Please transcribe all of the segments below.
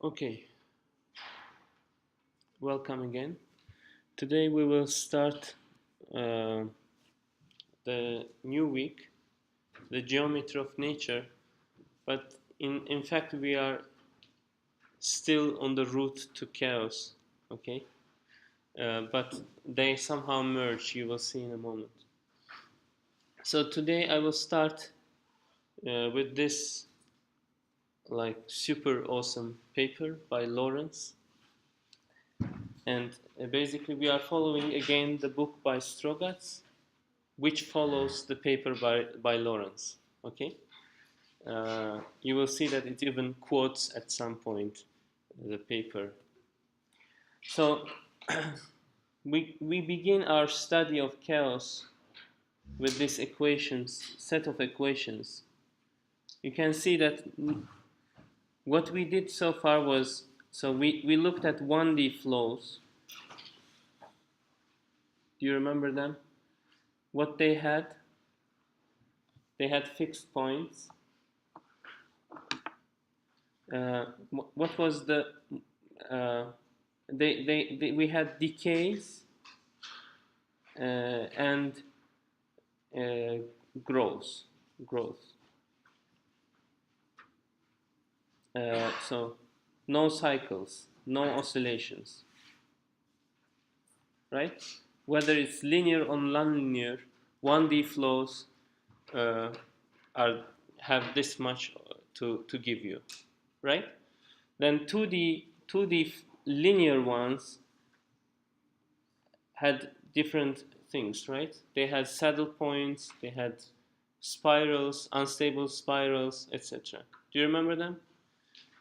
Okay, welcome again. Today we will start uh, the new week, the geometry of nature, but in fact we are still on the route to chaos, okay? But they somehow merge, you will see in a moment. So today I will start with this like super awesome paper by Lorenz. And basically we are following again the book by Strogatz, which follows the paper by Lorenz. Okay, you will see that it even quotes at some point the paper. So we begin our study of chaos with this set of equations. You can see that what we did so far was, so we looked at 1D flows. Do you remember them? What they had? They had fixed points. What was the we had decays and growth. So no cycles, no oscillations, right? Whether it's linear or nonlinear, 1D flows have this much to give you, right? Then 2D linear ones had different things, right? They had saddle points, they had spirals, unstable spirals, etc. Do you remember them?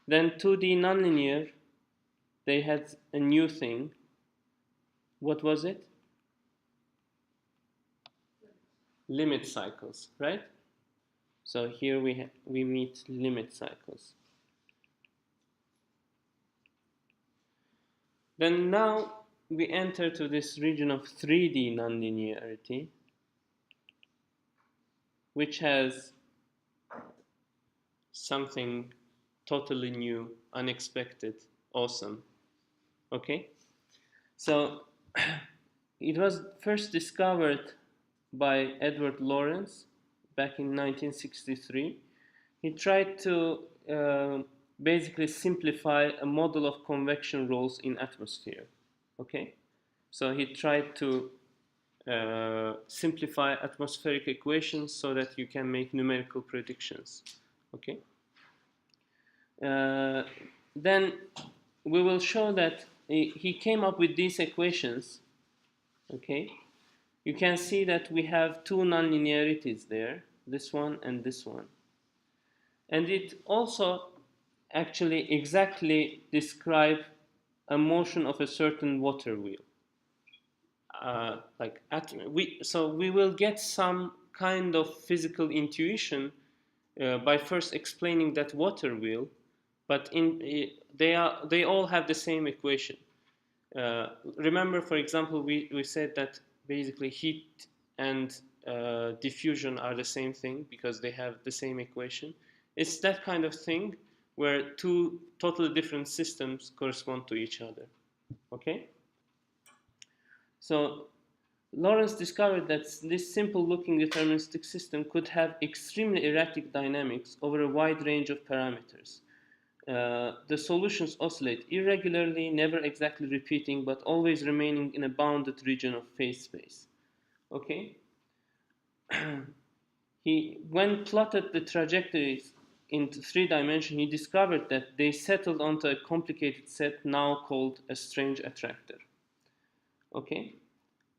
Then 2D nonlinear, they had a new thing. What was it? Limit cycles, right? So here we meet limit cycles. Then now we enter to this region of 3D nonlinearity, which has something totally new, unexpected, awesome. Okay? So it was first discovered by Edward Lorenz back in 1963. He tried to basically simplify a model of convection rules in atmosphere. Okay? So he tried to simplify atmospheric equations so that you can make numerical predictions. Okay? Then we will show that he came up with these equations. Okay? You can see that we have two nonlinearities there, this one and this one. And it also actually exactly describes a motion of a certain water wheel. So we will get some kind of physical intuition by first explaining that water wheel, but they all have the same equation. Remember, for example, we said that basically heat and diffusion are the same thing because they have the same equation. It's that kind of thing where two totally different systems correspond to each other. Okay? So Lorenz discovered that this simple-looking deterministic system could have extremely erratic dynamics over a wide range of parameters. The solutions oscillate irregularly, never exactly repeating, but always remaining in a bounded region of phase space. Okay? When plotted the trajectories into 3 dimensions, he discovered that they settled onto a complicated set now called a strange attractor. Okay?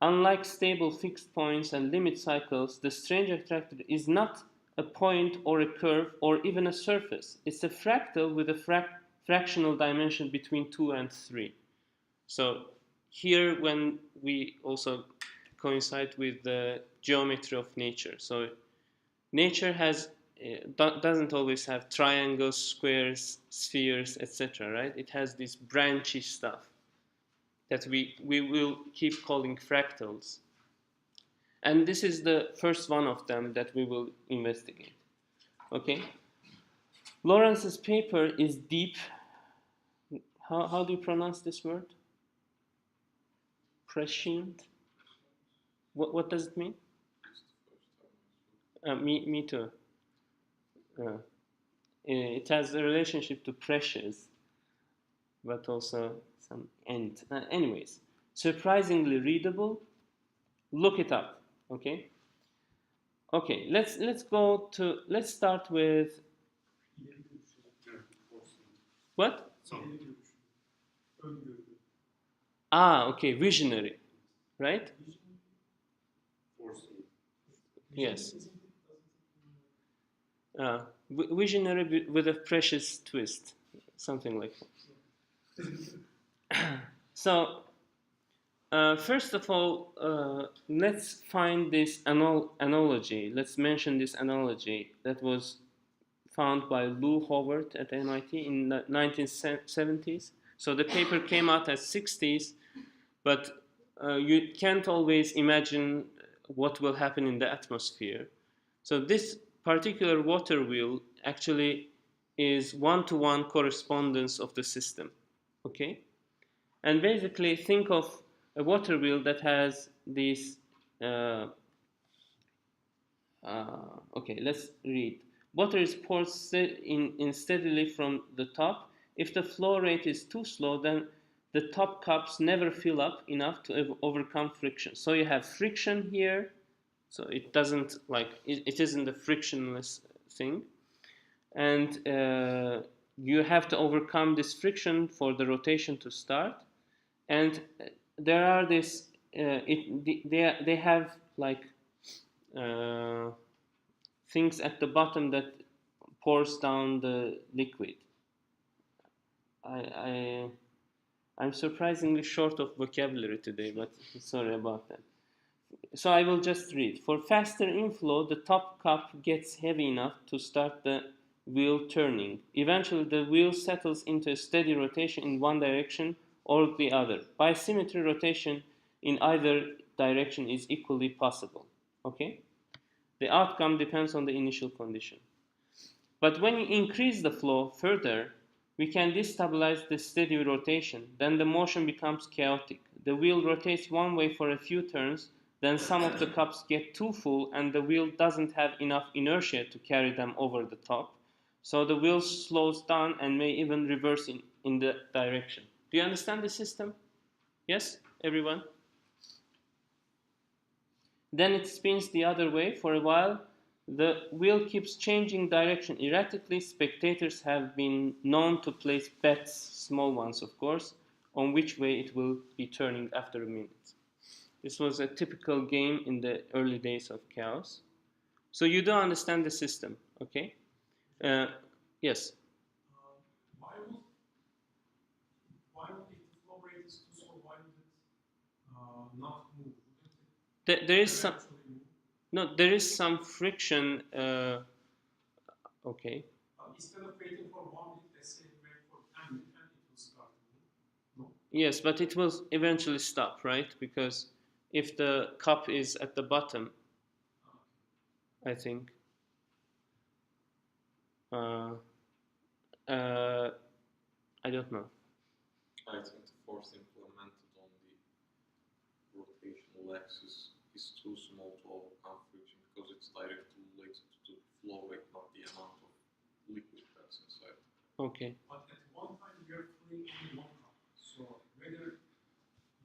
Unlike stable fixed points and limit cycles, the strange attractor is not a point or a curve or even a surface. It's a fractal with a fractional dimension between 2 and 3. So here when we also coincide with the geometry of nature. So nature doesn't always have triangles, squares, spheres, etc., right? It has this branchy stuff that we will keep calling fractals. And this is the first one of them that we will investigate. Okay? Lorenz's paper is deep, how do you pronounce this word? Prescient? What does it mean? Me too. It has a relationship to precious, but also some end. Anyways, surprisingly readable. Look it up. Okay. Okay. Let's start with what? Okay. Visionary, right? Yes. Visionary with a precious twist, something like that. So, first of all, let's find this analogy. Let's mention this analogy that was found by Lou Howard at MIT in the 1970s. So the paper came out as 60s, but you can't always imagine what will happen in the atmosphere. So this particular water wheel actually is one-to-one correspondence of the system, okay? And basically think of a water wheel that has these, okay, let's read. Water is poured in steadily from the top. If the flow rate is too slow, then the top cups never fill up enough to overcome friction. So you have friction here. So it doesn't it isn't a frictionless thing, and you have to overcome this friction for the rotation to start. And there are this they have things at the bottom that pours down the liquid. I'm surprisingly short of vocabulary today, but sorry about that. So I will just read. For faster inflow, the top cup gets heavy enough to start the wheel turning. Eventually, the wheel settles into a steady rotation in one direction or the other. By symmetry, rotation in either direction is equally possible. Okay? The outcome depends on the initial condition. But when you increase the flow further, we can destabilize the steady rotation. Then the motion becomes chaotic. The wheel rotates one way for a few turns, then some of the cups get too full and the wheel doesn't have enough inertia to carry them over the top. So the wheel slows down and may even reverse in the direction. Do you understand the system? Yes, everyone? Then it spins the other way for a while. The wheel keeps changing direction erratically. Spectators have been known to place bets, small ones of course, on which way it will be turning after a minute. This was a typical game in the early days of chaos. So you don't understand the system, okay? Yes? Why would if the flow rate is too slow, why would it not move? There is some... No, there is some friction. Okay. Instead of waiting for 1 minute, let's say wait for 10 minutes and it will start to move. No? Yes, but it will eventually stop, right? Because if the cup is at the bottom, I think. I don't know. I think the force implemented on the rotational axis is too small to overcome friction because it's directly related to the flow rate, not the amount of liquid that's inside. Okay. But at one time we are pouring only one cup. So whether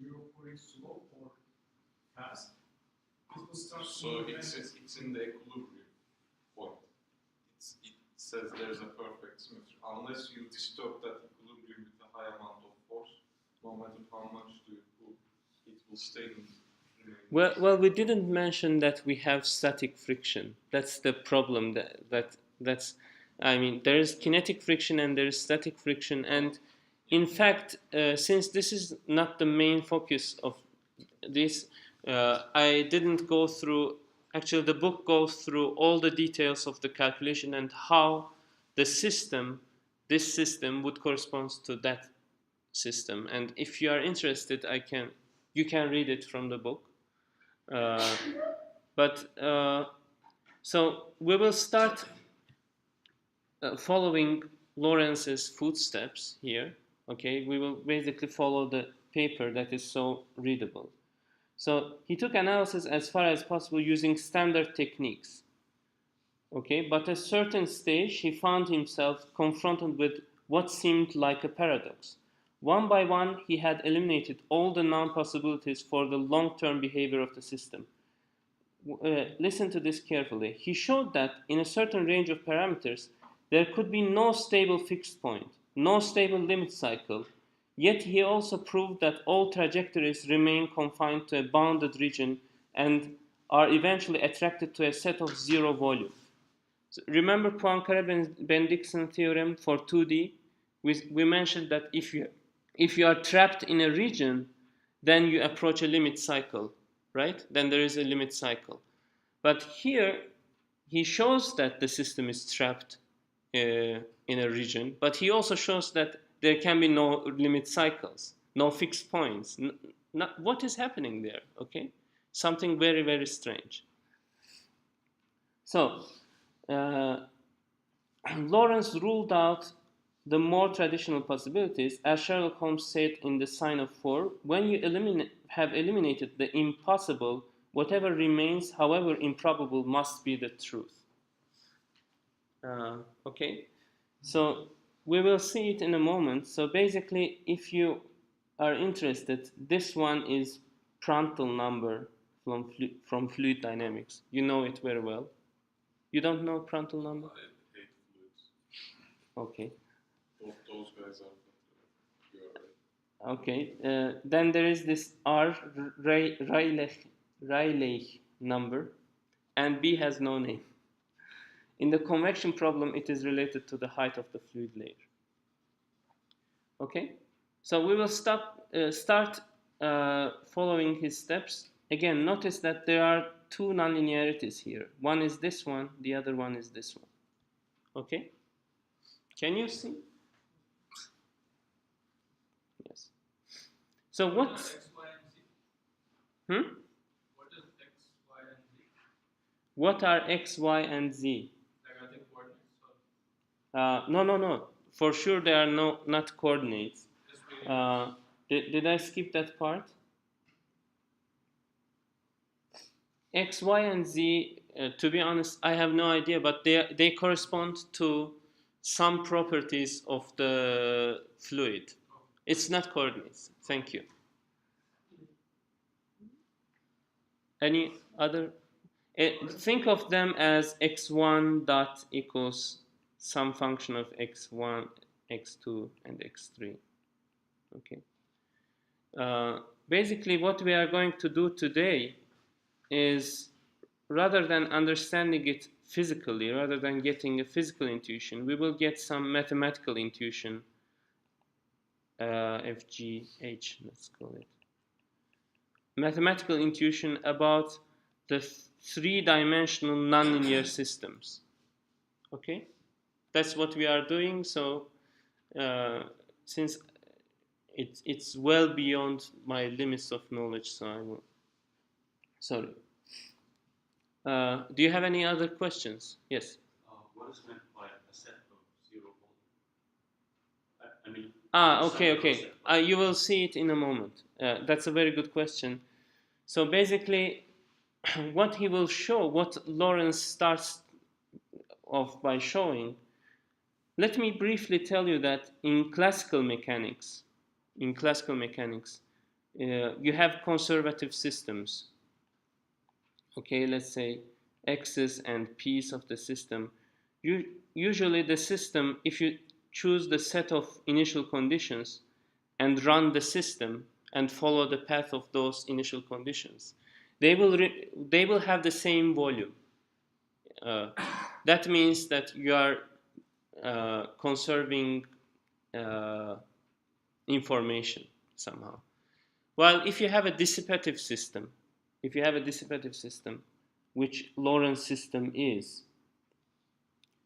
you're pouring slow or fast, it will start. So it's in the equilibrium point. It says there's a perfect symmetry. Unless you disturb that equilibrium with a high amount of force, no matter how much you pull, it will stay in. Well, we didn't mention that we have static friction. That's the problem. That's. I mean, there is kinetic friction and there is static friction, and in fact, since this is not the main focus of this, I didn't go through. Actually, the book goes through all the details of the calculation and how the system, this system, would correspond to that system. And if you are interested, you can read it from the book. So we will start following Lorenz's footsteps here. Okay, we will basically follow the paper that is so readable. So he took analysis as far as possible using standard techniques. Okay, but at a certain stage he found himself confronted with what seemed like a paradox. One by one, he had eliminated all the non-possibilities for the long-term behavior of the system. Listen to this carefully. He showed that in a certain range of parameters, there could be no stable fixed point, no stable limit cycle. Yet he also proved that all trajectories remain confined to a bounded region and are eventually attracted to a set of zero volume. So remember Poincare-Bendixson theorem for 2D? We mentioned that if you are trapped in a region, then you approach a limit cycle, right? Then there is a limit cycle. But here, he shows that the system is trapped in a region, but he also shows that there can be no limit cycles, no fixed points. What is happening there, okay? Something very, very strange. So, Lorenz ruled out the more traditional possibilities, as Sherlock Holmes said in The Sign of 4, when you have eliminated the impossible, whatever remains, however improbable, must be the truth. Okay, so we will see it in a moment. So basically, if you are interested, this one is Prandtl number from fluid dynamics. You know it very well. You don't know Prandtl number? I hate fluids. Okay. Those guys are pure. Okay. Then there is this R Rayleigh number, and B has no name. In the convection problem, it is related to the height of the fluid layer. Okay. So we will start following his steps. Again, notice that there are two nonlinearities here. One is this one, the other one is this one. Okay? Can you see? Yes. So what? X, Y, and Z. Hmm? What is X, Y, and Z? What are X, Y, and Z? Like, are they coordinates? No. For sure, they are not coordinates. Just variables. Did I skip that part? X, Y, and Z, to be honest, I have no idea, but they correspond to some properties of the fluid. It's not coordinates. Thank you. Any other? Think of them as x1 dot equals some function of x1, x2, and x3. Okay. Basically, what we are going to do today is, rather than understanding it physically, rather than getting a physical intuition, we will get some mathematical intuition, FGH, let's call it. Mathematical intuition about the three-dimensional nonlinear systems. Okay? That's what we are doing, so since it's well beyond my limits of knowledge, so I will... Sorry. Do you have any other questions? Yes? What is meant by a set of zero volume? Okay. You will see it in a moment. That's a very good question. So basically, what he will show, what Lorenz starts off by showing, let me briefly tell you that in classical mechanics, you have conservative systems. Okay, let's say x's and p's of the system. Usually the system, if you choose the set of initial conditions and run the system and follow the path of those initial conditions, they will have the same volume. That means that you are conserving information somehow. While if you have a dissipative system, which Lorenz system is,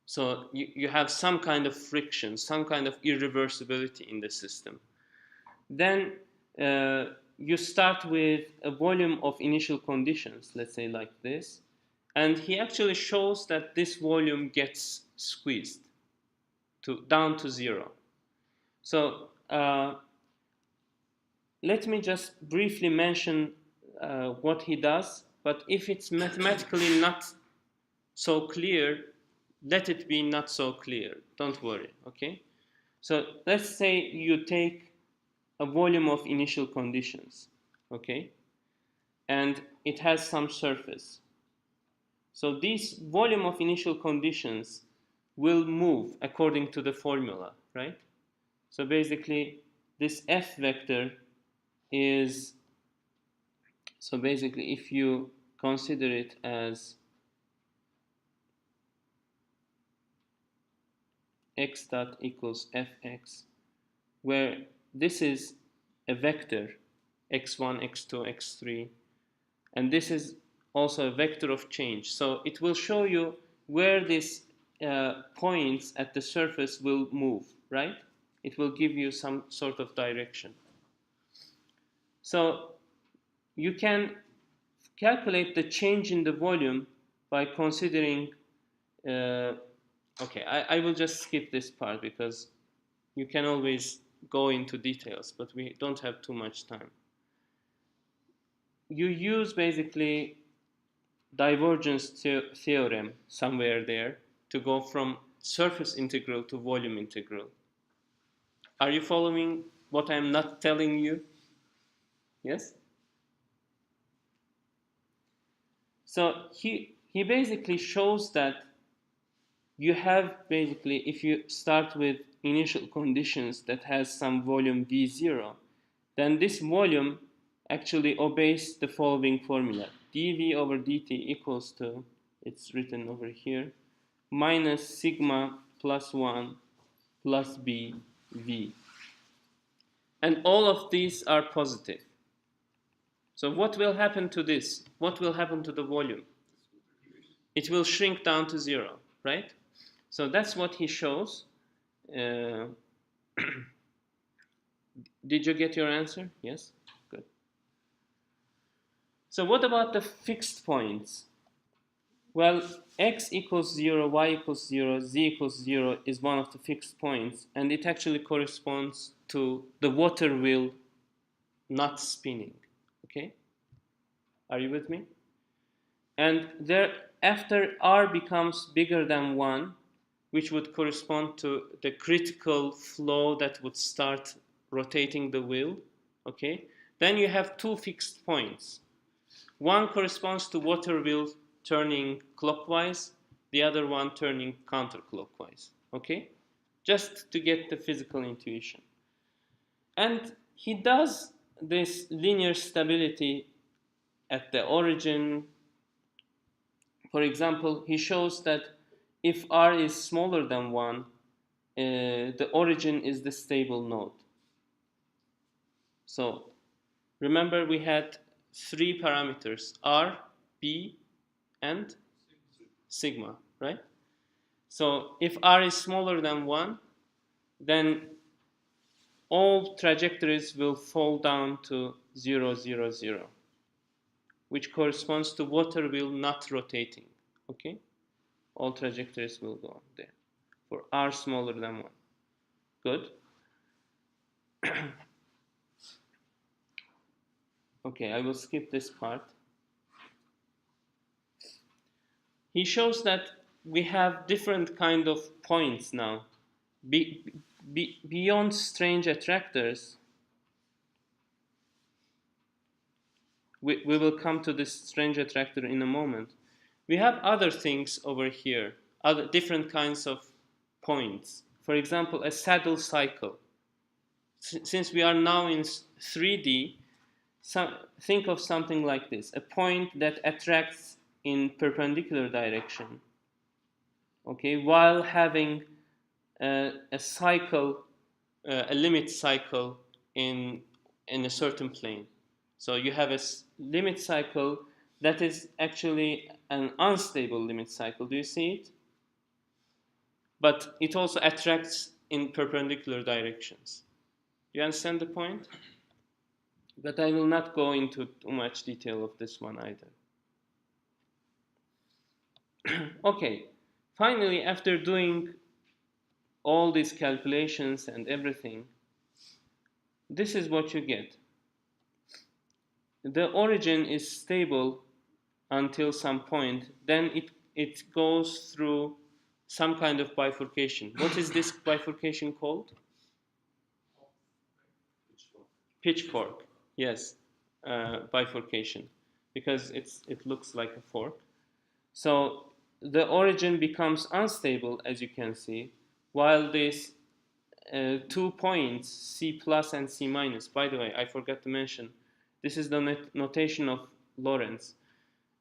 so you have some kind of friction, some kind of irreversibility in the system, then you start with a volume of initial conditions, let's say like this, and he actually shows that this volume gets squeezed down to zero. So let me just briefly mention what he does, but if it's mathematically not so clear, let it be not so clear. Don't worry, okay? So let's say you take a volume of initial conditions, okay? And it has some surface. So this volume of initial conditions will move according to the formula, right? So basically, this F vector is, so basically if you consider it as x dot equals fx, where this is a vector x1, x2, x3, and this is also a vector of change. So it will show you where these points at the surface will move, right? It will give you some sort of direction. So you can calculate the change in the volume by considering, okay, I will just skip this part because you can always go into details, but we don't have too much time. You use basically divergence theorem somewhere there to go from surface integral to volume integral. Are you following what I'm not telling you? Yes? So he basically shows that you have basically, if you start with initial conditions that has some volume V0, then this volume actually obeys the following formula. dV over dt equals to, it's written over here, minus sigma plus 1 plus b v. And all of these are positive. So what will happen to this? What will happen to the volume? It will shrink down to 0, right? So that's what he shows. Did you get your answer? Yes? Good. So what about the fixed points? Well, x equals 0, y equals 0, z equals 0 is one of the fixed points, and it actually corresponds to the water wheel not spinning. Okay? Are you with me? And there, after r becomes bigger than 1, which would correspond to the critical flow that would start rotating the wheel, okay? Then you have two fixed points. One corresponds to water wheel turning clockwise, the other one turning counterclockwise, okay? Just to get the physical intuition. And he does this linear stability at the origin. For example, he shows that if r is smaller than 1, the origin is the stable node. So remember we had three parameters, r, b, and sigma, right? So if r is smaller than 1, then all trajectories will fall down to 0, 0, 0, which corresponds to water wheel not rotating, okay? All trajectories will go there for r smaller than 1. Good. Okay, I will skip this part. He shows that we have different kind of points now. Beyond strange attractors, we will come to this strange attractor in a moment. We have other things over here, other different kinds of points. For example, a saddle cycle. Since we are now in 3D, think of something like this: a point that attracts in perpendicular direction, okay, while having a cycle, a limit cycle in a certain plane. So you have a limit cycle that is actually an unstable limit cycle. Do you see it? But it also attracts in perpendicular directions. Do you understand the point? But I will not go into too much detail of this one either. Okay, finally, after doing all these calculations and everything, this is what you get. The origin is stable until some point, then it goes through some kind of bifurcation. What is this bifurcation called? Pitchfork. Yes, bifurcation, because it looks like a fork. So the origin becomes unstable, as you can see, while these 2 points, C plus and C minus, by the way, I forgot to mention, this is the notation of Lorenz.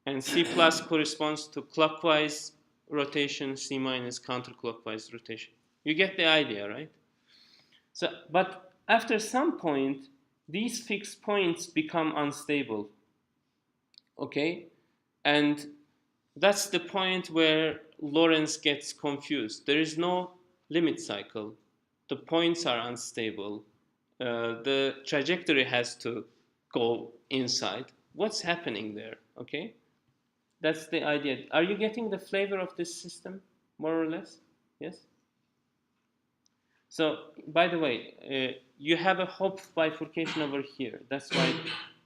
And C plus corresponds to clockwise rotation, C minus counterclockwise rotation. You get the idea, right? So, but after some point, these fixed points become unstable. Okay? And that's the point where Lorenz gets confused. There is no limit cycle. The points are unstable. The trajectory has to go inside. What's happening there? Okay? That's the idea. Are you getting the flavor of this system, more or less? Yes? So, by the way, you have a Hopf bifurcation over here. That's why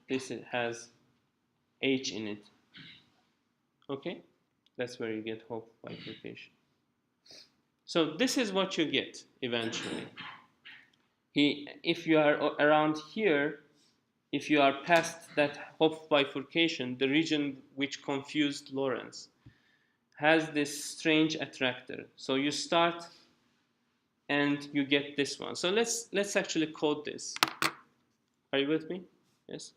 this has H in it. Okay? That's where you get Hopf bifurcation. So this is what you get eventually. If you are around here, if you are past that Hopf bifurcation, the region which confused Lorenz has this strange attractor. So you start and you get this one. So let's actually code this. Are you with me? Yes.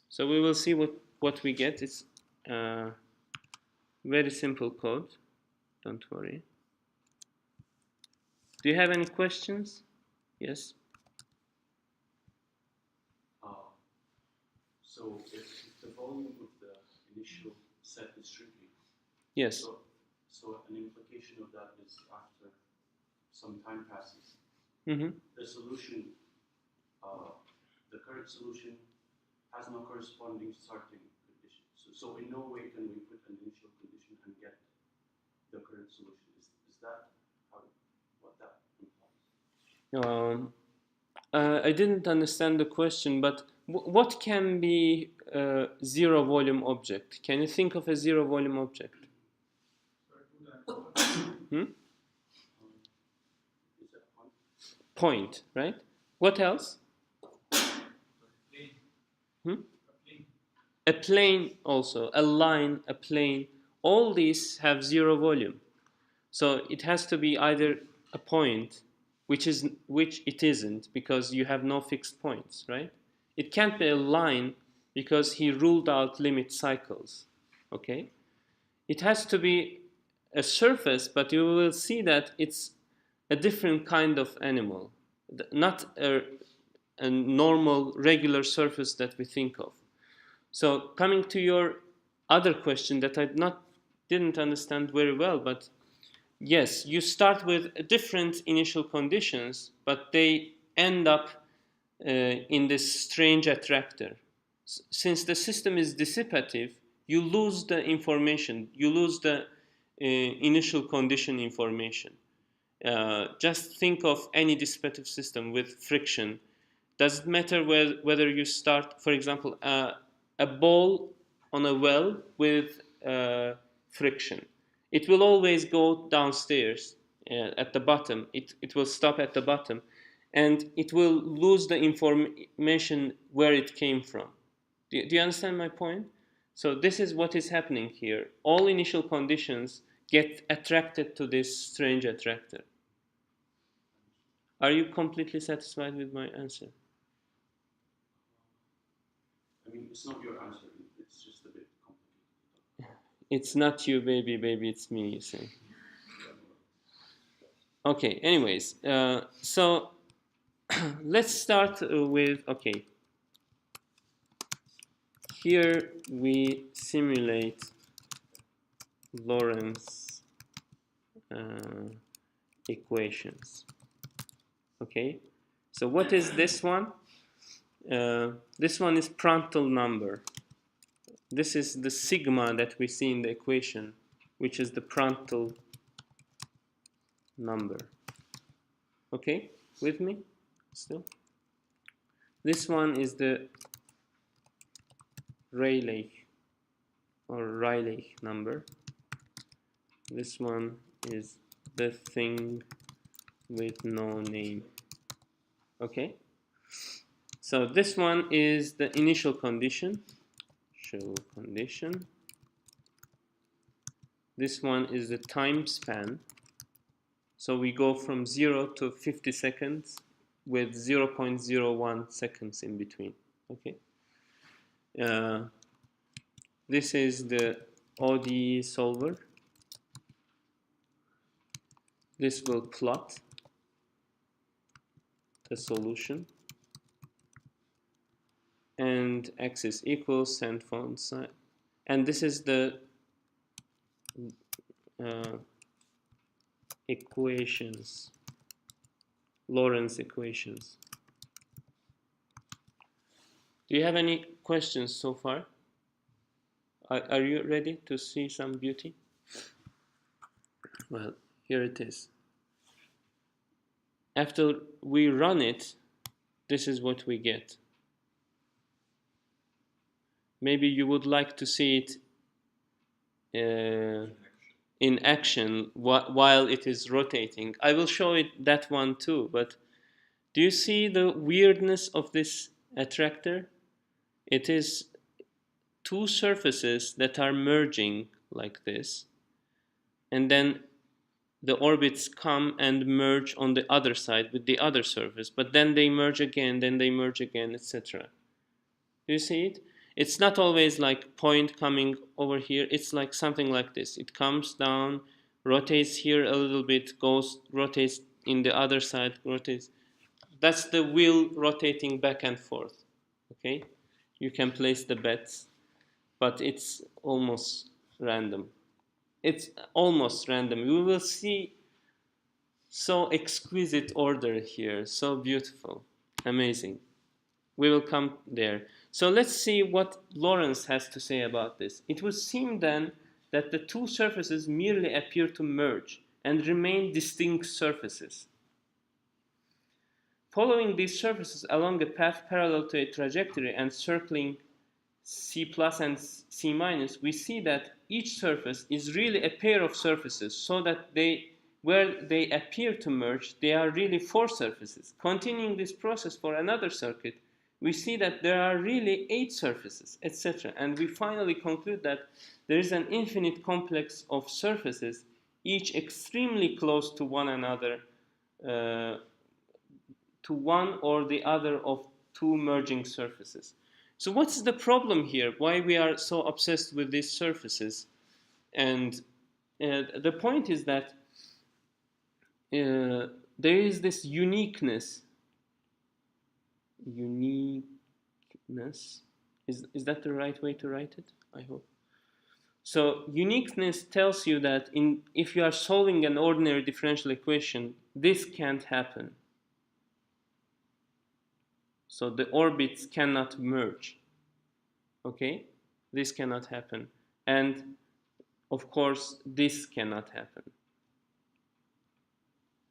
So we will see what we get. It's very simple code. Don't worry. Do you have any questions? Yes. So if the volume of the initial set is tricky, Yes. so an implication of that is after some time passes, the solution, the current solution has no corresponding starting condition. So in no way can we put an initial condition and get the current solution. Is that what that implies? I didn't understand the question, but what can be a zero volume object? Can you think of a zero volume object? Point, right? What else? A plane also, a line, a plane. All these have zero volume. So it has to be either a point, which it isn't, because you have no fixed points, right? It can't be a line because he ruled out limit cycles, okay? It has to be a surface, but you will see that it's a different kind of animal, not a normal, regular surface that we think of. So coming to your other question that I didn't understand very well, but yes, you start with different initial conditions, but they end up in this strange attractor. Since the system is dissipative, you lose the information, you lose the initial condition information. Just think of any dissipative system with friction. Does it matter whether you start, for example, a ball on a well with friction? It will always go downstairs at the bottom. It will stop at the bottom. And it will lose the information where it came from. Do you understand my point? So this is what is happening here. All initial conditions get attracted to this strange attractor. Are you completely satisfied with my answer? I mean, it's not your answer. It's just a bit complicated. It's not you, baby, it's me, you say. Okay, anyways, so let's start with, okay. Here we simulate Lorenz equations. Okay, so what is this one? This one is Prandtl number. This is the sigma that we see in the equation, which is the Prandtl number. Okay, with me still? This one is the Rayleigh number. This one is the thing with no name. Okay? So this one is the initial condition. This one is the time span. So we go from 0 to 50 seconds with 0.01 seconds in between. Okay. This is the ODE solver. This will plot the solution. And x is equals send font sign. And this is the equations, Lorenz equations. Do you have any questions so far? Are you ready to see some beauty? Well, here it is. After we run it, this is what we get. Maybe you would like to see it in action while it is rotating. I will show it that one too, but do you see the weirdness of this attractor? It is two surfaces that are merging like this, and then the orbits come and merge on the other side with the other surface, but then they merge again, etc. Do you see it? It's not always like point coming over here. It's like something like this. It comes down, rotates here a little bit, rotates in the other side, rotates. That's the wheel rotating back and forth. Okay? You can place the bets, but it's almost random. It's almost random. We will see so exquisite order here, so beautiful, amazing. We will come there. So let's see what Lorenz has to say about this. It would seem then that the two surfaces merely appear to merge and remain distinct surfaces. Following these surfaces along a path parallel to a trajectory and circling C plus and C minus, we see that each surface is really a pair of surfaces, so that where they appear to merge, they are really four surfaces. Continuing this process for another circuit, we see that there are really 8 surfaces, etc. And we finally conclude that there is an infinite complex of surfaces, each extremely close to one another, to one or the other of two merging surfaces. So what's the problem here? Why we are so obsessed with these surfaces? And the point is that there is this uniqueness. Is that the right way to write it? I hope. So uniqueness tells you that if you are solving an ordinary differential equation, this can't happen. So the orbits cannot merge. Okay? This cannot happen. And of course, this cannot happen.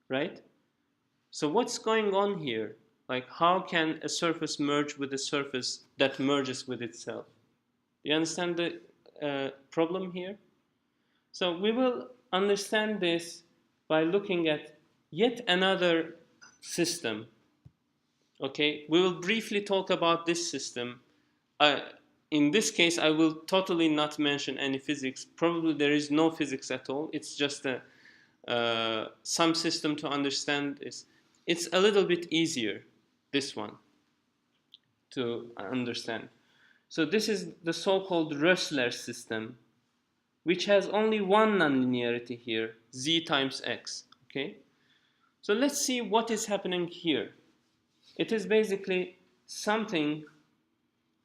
Right? So what's going on here? Like, how can a surface merge with a surface that merges with itself? Do you understand the problem here? So we will understand this by looking at yet another system. Okay, we will briefly talk about this system. In this case, I will totally not mention any physics. Probably there is no physics at all. It's just some system to understand this. It's a little bit easier, this one, to understand. So this is the so-called Rössler system, which has only one nonlinearity here, z times x. Okay, so let's see what is happening here. It is basically something.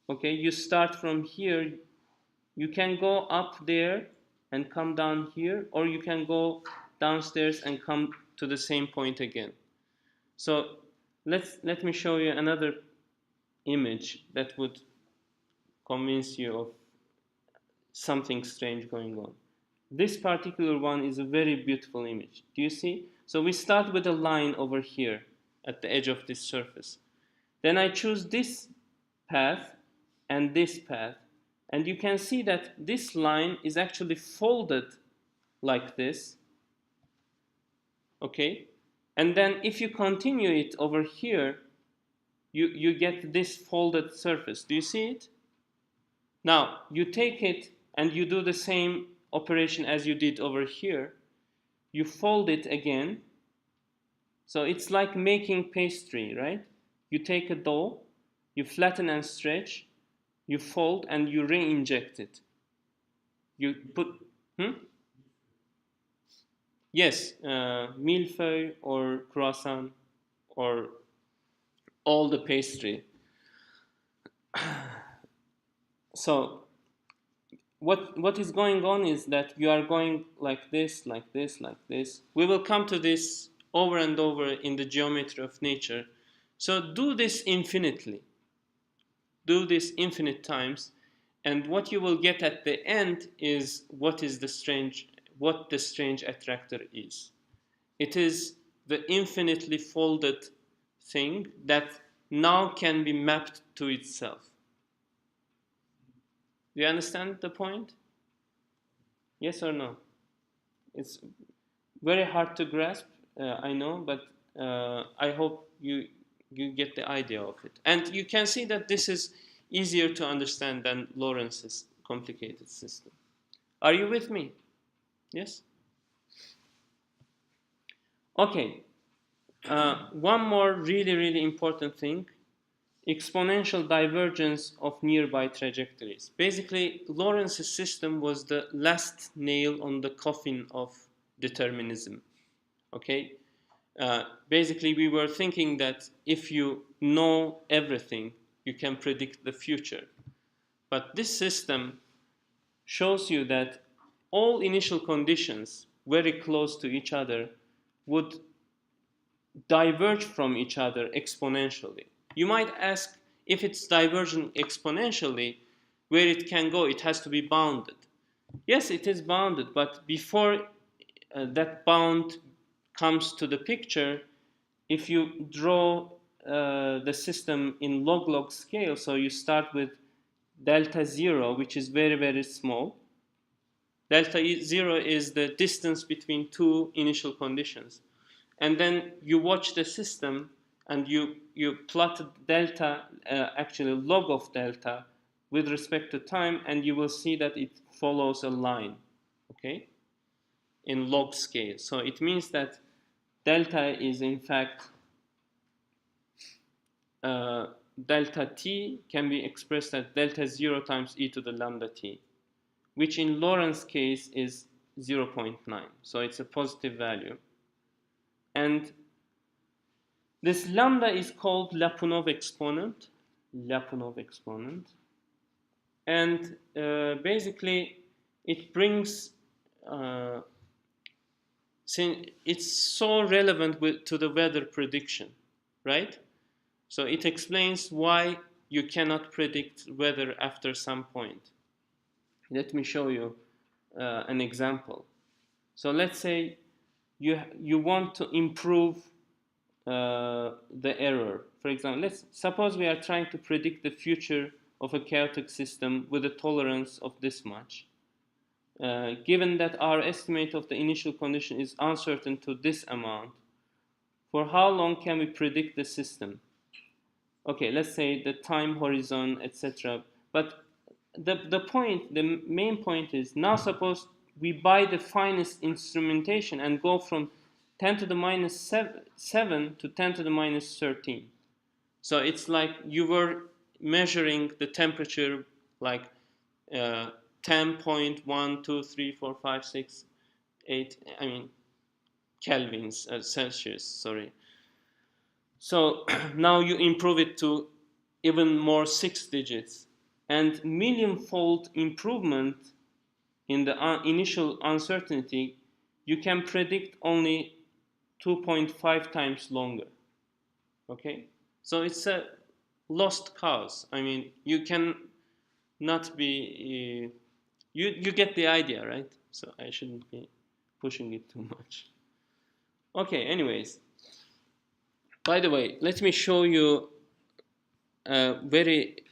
Okay, you start from here. You can go up there and come down here, or you can go downstairs and come to the same point again. So let me show you another image that would convince you of something strange going on. This particular one is a very beautiful image. Do you see? So we start with a line over here at the edge of this surface. Then I choose this path and this path. And you can see that this line is actually folded like this. Okay? And then if you continue it over here, you get this folded surface. Do you see it? Now, you take it and you do the same operation as you did over here. You fold it again. So it's like making pastry, right? You take a dough, you flatten and stretch, you fold, and you re-inject it. You put, yes, millefeuille or croissant or all the pastry. So what is going on is that you are going like this, like this, like this. We will come to this over and over in the geometry of nature. So do this infinitely. Do this infinite times, and what you will get at the end is what the strange attractor is. It is the infinitely folded thing that now can be mapped to itself. Do you understand the point? Yes or no? It's very hard to grasp, I know, but I hope you get the idea of it. And you can see that this is easier to understand than Lorenz's complicated system. Are you with me? Yes? Okay. One more really important thing. Exponential divergence of nearby trajectories. Basically, Lorenz's system was the last nail on the coffin of determinism. Okay? Basically, we were thinking that if you know everything, you can predict the future. But this system shows you that all initial conditions very close to each other would diverge from each other exponentially. You might ask, if it's diverging exponentially, where it can go, it has to be bounded. Yes, it is bounded, but before that bound comes to the picture, if you draw the system in log scale, so you start with delta 0, which is very small. Delta 0 is the distance between two initial conditions. And then you watch the system and you plot delta, actually log of delta, with respect to time, and you will see that it follows a line, okay, in log scale. So it means that delta is in fact delta t can be expressed as delta 0 times e to the lambda t, which in Lorentz case is 0.9. So it's a positive value. And this lambda is called Liapunov exponent. And basically it brings, it's so relevant to the weather prediction, right? So it explains why you cannot predict weather after some point. Let me show you an example. So let's say you want to improve the error. For example, let's suppose we are trying to predict the future of a chaotic system with a tolerance of this much. Given that our estimate of the initial condition is uncertain to this amount, for how long can we predict the system? Okay, let's say the time horizon, etc. But the main point is, now suppose we buy the finest instrumentation and go from 10 to the minus 7 to 10 to the minus 13. So it's like you were measuring the temperature like 10.1, 2, 3, 4, 5, 6, 8, I mean Kelvins, Celsius, sorry. So now you improve it to even more 6 digits. And million-fold improvement in the initial uncertainty, you can predict only 2.5 times longer. Okay? So it's a lost cause. I mean, you can not be... you get the idea, right? So I shouldn't be pushing it too much. Okay, anyways. By the way, let me show you very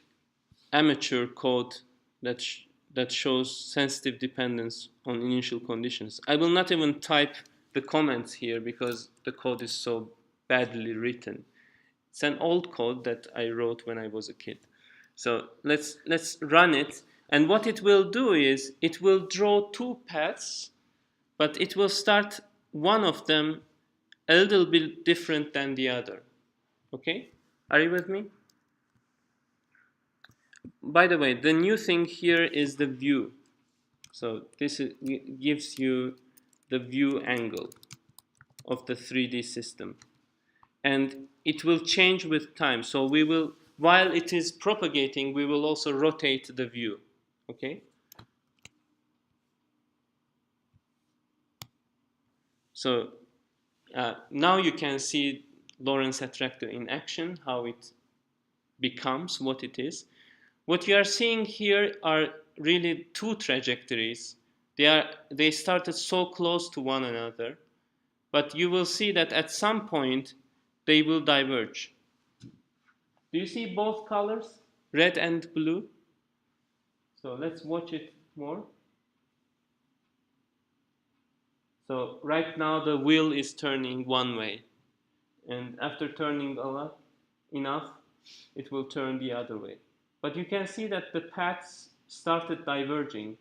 amateur code that shows sensitive dependence on initial conditions. I will not even type the comments here because the code is so badly written. It's an old code that I wrote when I was a kid. So let's run it. And what it will do is it will draw two paths, but it will start one of them a little bit different than the other. Okay? Are you with me? By the way, the new thing here is the view. So this gives you the view angle of the 3D system. And it will change with time. So we will, while it is propagating, we will also rotate the view. Okay? So now you can see Lorenz attractor in action, how it becomes what it is. What you are seeing here are really two trajectories. They started so close to one another, but you will see that at some point they will diverge. Do you see both colors, red and blue? So let's watch it more. So right now the wheel is turning one way, and after turning enough, it will turn the other way. But you can see that the paths started diverging.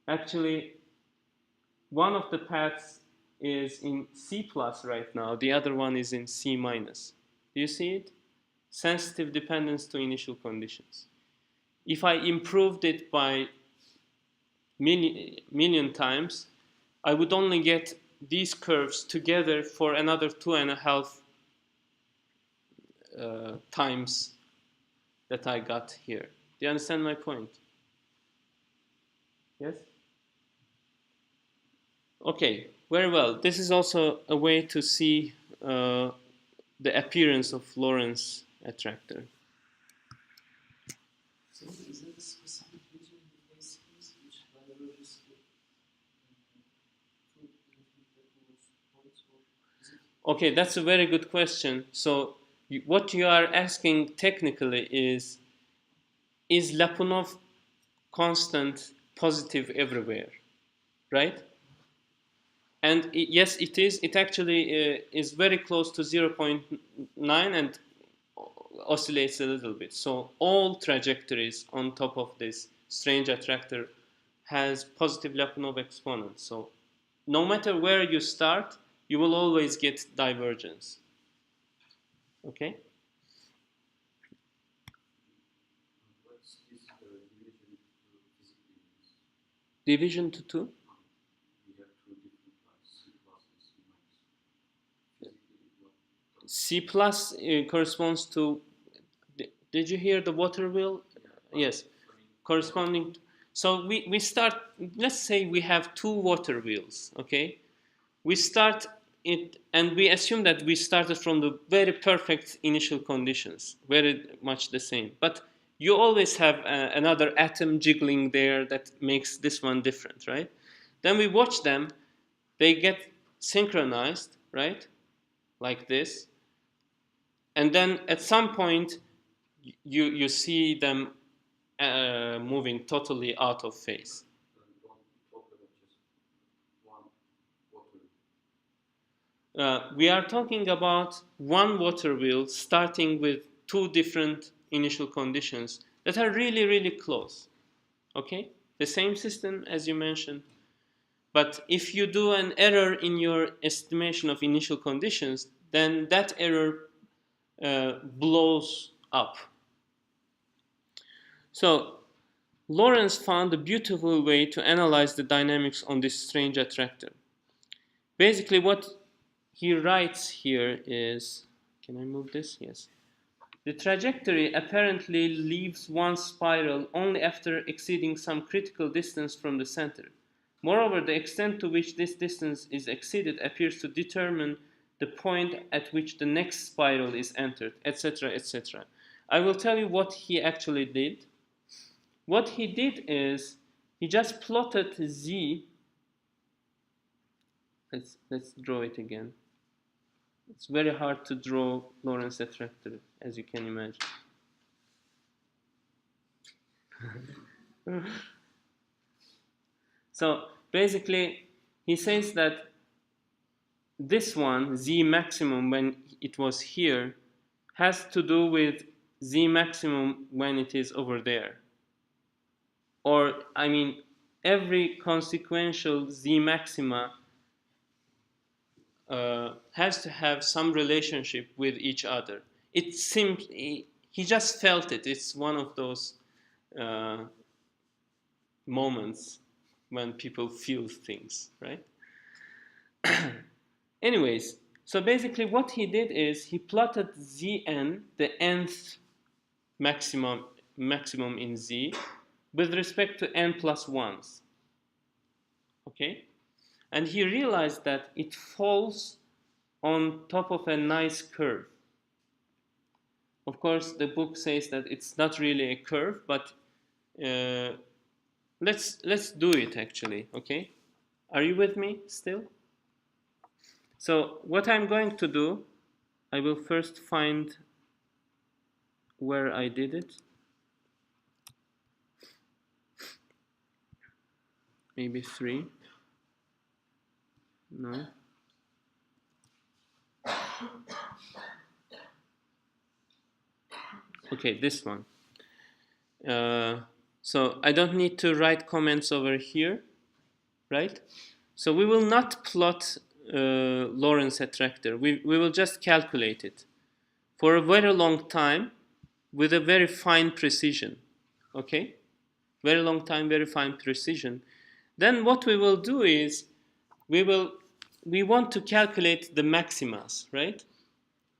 Actually, one of the paths is in C+ right now, the other one is in C-. Do you see it? Sensitive dependence to initial conditions. If I improved it by million times, I would only get these curves together for another 2.5 times that I got here. Do you understand my point? Yes? Okay, very well. This is also a way to see the appearance of Lorenz attractor. So is there a specific region in the base case which diverges with two points? Okay, that's a very good question. So what you are asking technically is Liapunov constant positive everywhere, right? And yes, it is. It actually is very close to 0.9 and oscillates a little bit. So all trajectories on top of this strange attractor has positive Liapunov exponent. So no matter where you start, you will always get divergence. Okay? What's this division physically means? Division to 2? We have two different parts, C plus and C minus. C+ corresponds to, did you hear the Waterwheel? Yeah. Yes, corresponding. So we start, let's say we have two water wheels, okay? We start it, and we assume that we started from the very perfect initial conditions, very much the same. But you always have another atom jiggling there that makes this one different, right? Then we watch them, they get synchronized, right? Like this. And then at some point, you see them moving totally out of phase. We are talking about one water wheel starting with two different initial conditions that are really, really close. Okay? The same system as you mentioned. But if you do an error in your estimation of initial conditions, then that error blows up. So Lorenz found a beautiful way to analyze the dynamics on this strange attractor. Basically what he writes here is, can I move this? Yes. The trajectory apparently leaves one spiral only after exceeding some critical distance from the center. Moreover, the extent to which this distance is exceeded appears to determine the point at which the next spiral is entered, etc., etc. I will tell you what he actually did. What he did is he just plotted Z. Let's draw it again. It's very hard to draw Lorenz attractor, as you can imagine. So basically, he says that this one, Z maximum, when it was here, has to do with Z maximum when it is over there. Or, I mean, every consequential Z maxima has to have some relationship with each other. It simply, he just felt it. It's one of those moments when people feel things, right? Anyways, so basically what he did is he plotted Zn, the nth maximum in Z, with respect to n plus 1s. Okay? And he realized that it falls on top of a nice curve. Of course, the book says that it's not really a curve, but let's do it actually, okay? Are you with me still? So what I'm going to do, I will first find where I did it. Maybe 3. No. Okay, this one. So I don't need to write comments over here, right? So we will not plot Lorenz attractor. We will just calculate it for a very long time with a very fine precision. Okay? Very long time, very fine precision. Then what we will do is we want to calculate the maximas, right?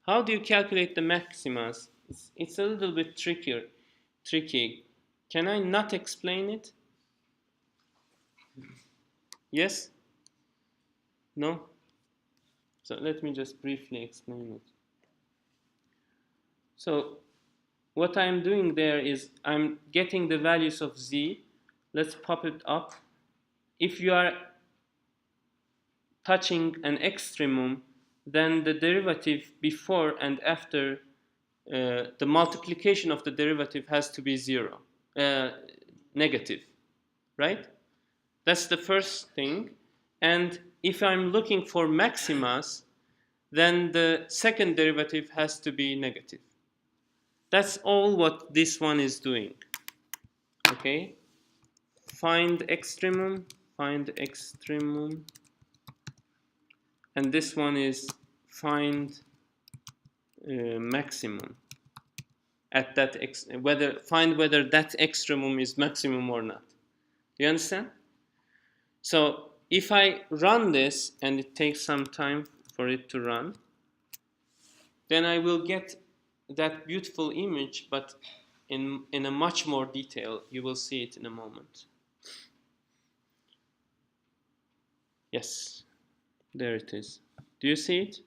How do you calculate the maximas? It's a little bit tricky. Can I not explain it? Yes? No? So let me just briefly explain it. So what I'm doing there is I'm getting the values of Z. Let's pop it up. If you are touching an extremum, then the derivative before and after the multiplication of the derivative has to be negative, right? That's the first thing. And if I'm looking for maximas, then the second derivative has to be negative. That's all what this one is doing. Okay? Find extremum. And this one is find maximum at that find whether that extremum is maximum or not. You understand? So if I run this, and it takes some time for it to run, then I will get that beautiful image, but in a much more detail. You will see it in a moment. Yes, there it is. Do you see it?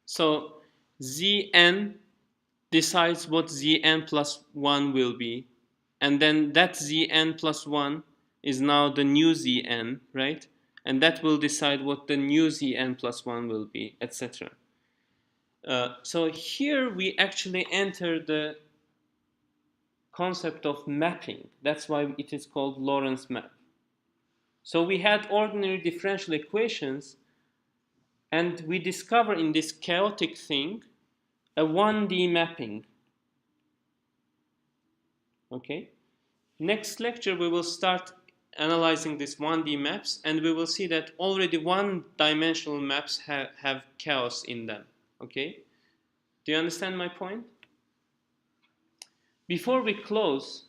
So Zn decides what Zn plus 1 will be, and then that Zn plus 1 is now the new Zn, right? And that will decide what the new Zn plus 1 will be, etc. So here we actually enter the concept of mapping. That's why it is called Lorenz map. So we had ordinary differential equations, and we discover in this chaotic thing a 1D mapping. Okay? Next lecture we will start analyzing these 1D maps, and we will see that already one-dimensional maps have chaos in them. Okay? Do you understand my point? Before we close,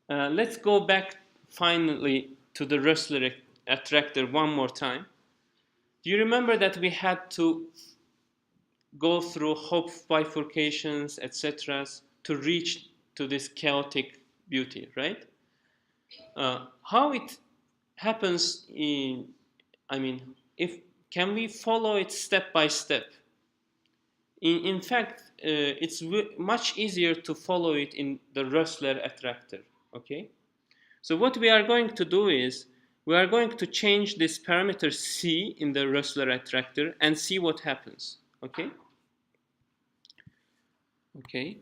let's go back finally to the Rössler attractor one more time. Do you remember that we had to go through Hopf bifurcations, etc., to reach to this chaotic beauty, right? How it happens can we follow it step by step? In fact, it's much easier to follow it in the Rössler attractor, okay? So what we are going to do is we are going to change this parameter C in the Rössler attractor and see what happens. Okay? Okay.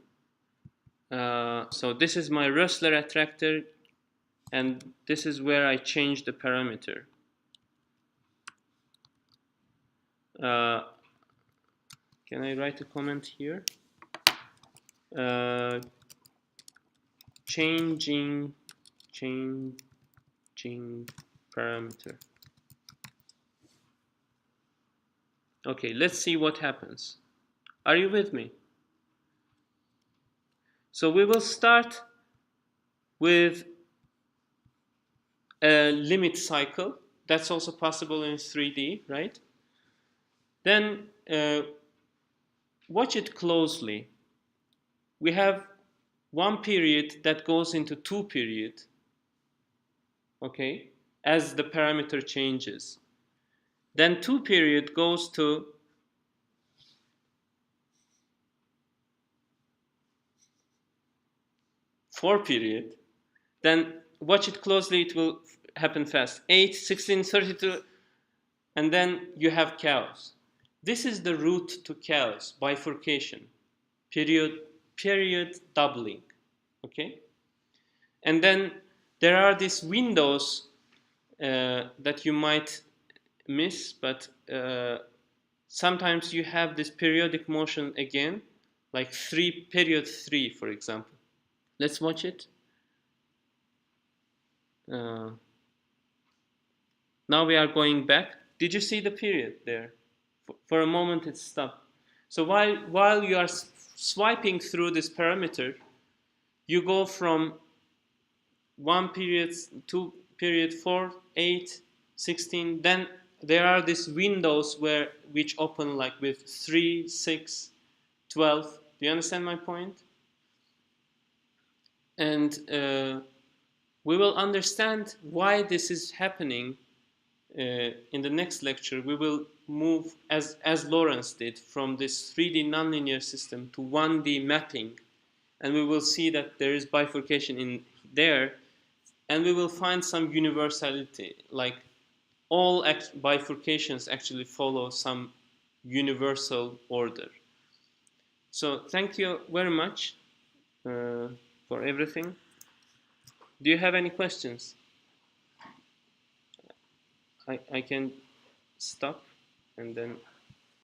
So this is my Rössler attractor, and this is where I change the parameter. Can I write a comment here? Changing parameter. Okay, let's see what happens. Are you with me? So we will start with a limit cycle. That's also possible in 3D, right? Then watch it closely. We have one period that goes into two period, okay, as the parameter changes. Then two period goes to four period. Then watch it closely, it will happen fast. 8, 16, 32, and then you have chaos. This is the route to chaos, bifurcation, period doubling, okay? And then there are these windows that you might miss, but sometimes you have this periodic motion again, like period 3, for example. Let's watch it. Now we are going back. Did you see the period there? For a moment it stopped. So while you are swiping through this parameter, you go from 1 period, 2 period, 4, 8, 16. Then there are these windows which open like with 3, 6, 12. Do you understand my point? And we will understand why this is happening in the next lecture. We will move, as Lorenz did, from this 3D nonlinear system to 1D mapping. And we will see that there is bifurcation in there. And we will find some universality, like all bifurcations actually follow some universal order. So thank you very much for everything. Do you have any questions? I can stop and then